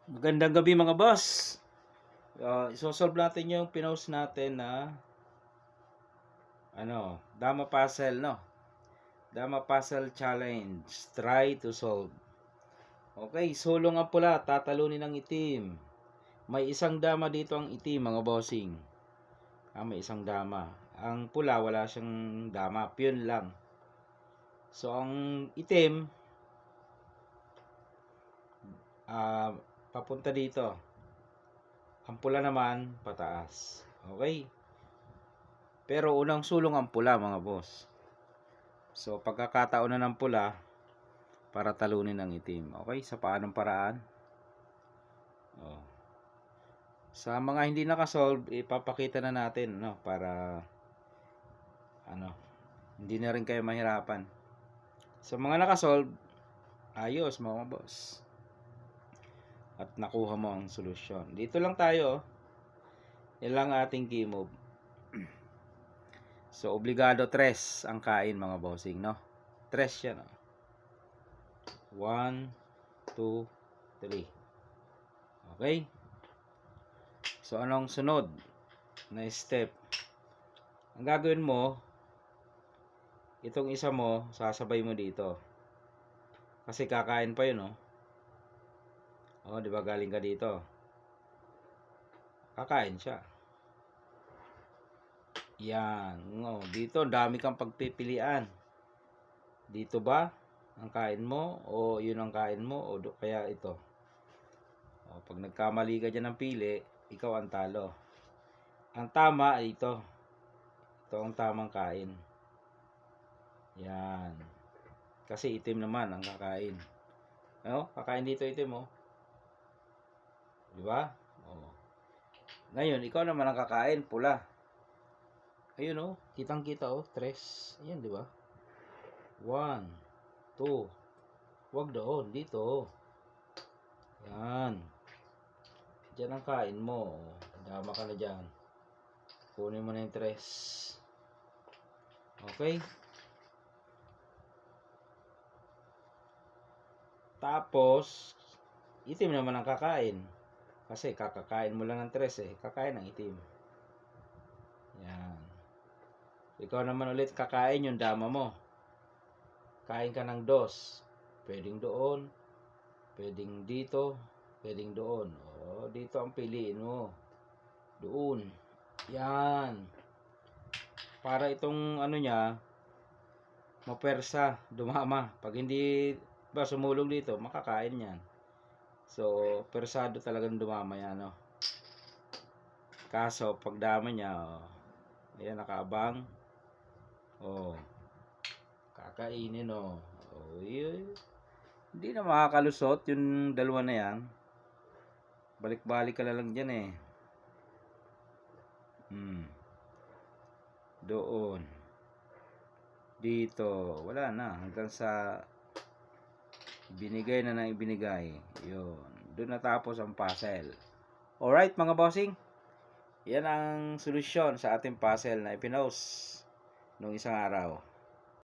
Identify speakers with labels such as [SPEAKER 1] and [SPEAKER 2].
[SPEAKER 1] Magandang gabi mga boss. Isosolve natin yung pinost natin na Dama Puzzle, no? Dama Puzzle Challenge. Try to solve. Okay, sulong ang pula, tatalunin ang itim. May isang dama dito ang itim, mga bossing. May isang dama. Ang pula, wala siyang dama. Piyon lang. So, ang itim, papunta dito. Ang pula naman, pataas. Okay? Pero unang sulong ang pula, mga boss. So, pagkakataon na ng pula para talunin ang itim. Okay? Sa paanong paraan? Sa mga hindi nakasolve, ipapakita na natin, no? Para hindi na rin kayo mahirapan. Sa mga nakasolve, ayos mga boss. At nakuha mo ang solusyon. Dito lang tayo. Yan lang ating key move. So, obligado 3 ang kain mga bossing, no? 3 yan, no? 1, 2, 3. Okay? So, anong sunod na step? Ang gagawin mo, itong isa mo, sasabay mo dito. Kasi kakain pa yun, no? Di ba galing ka dito? Kakain siya. Yan. Dito, dami kang pagpipilian. Dito ba ang kain mo? O yun ang kain mo? O kaya ito? Pag nagkamali ka dyan ng pili, ikaw ang talo. Ang tama ay ito. Ito ang tamang kain. Yan. Kasi itim naman ang kakain. Kakain dito itim, Di ba? Ngayon, ikaw naman ang kakain, pula. Ayun, kitang-kita, 3. Ayan, di ba? 1, 2. Huwag doon, dito. Yan. Diyan ang kain mo. Dama ka na dyan. Kunin mo na yung 3. Okay? Tapos, itim naman ang kakain. Kasi kakakain mo lang ng 3 Kakain ng itim. Yan. Ikaw naman ulit kakain yung dama mo. Kain ka ng 2. Pwedeng doon. Pwedeng dito. Pwedeng doon. Dito ang piliin mo. Doon. Yan. Para itong niya, mapersa, dumama. Pag hindi ba sumulong dito, makakain yan. So, persado talagang dumama yan, Kaso, pag dama niya, ayan, nakaabang. Kakainin, hindi na makakalusot yung dalawa na yan. Balik-balik ka lang dyan, Doon. Dito. Wala na. Hanggang sa binigay na ng ibinigay. Yun. Doon natapos ang puzzle. Alright, mga bossing. Yan ang solusyon sa ating puzzle na ipinost nung isang araw.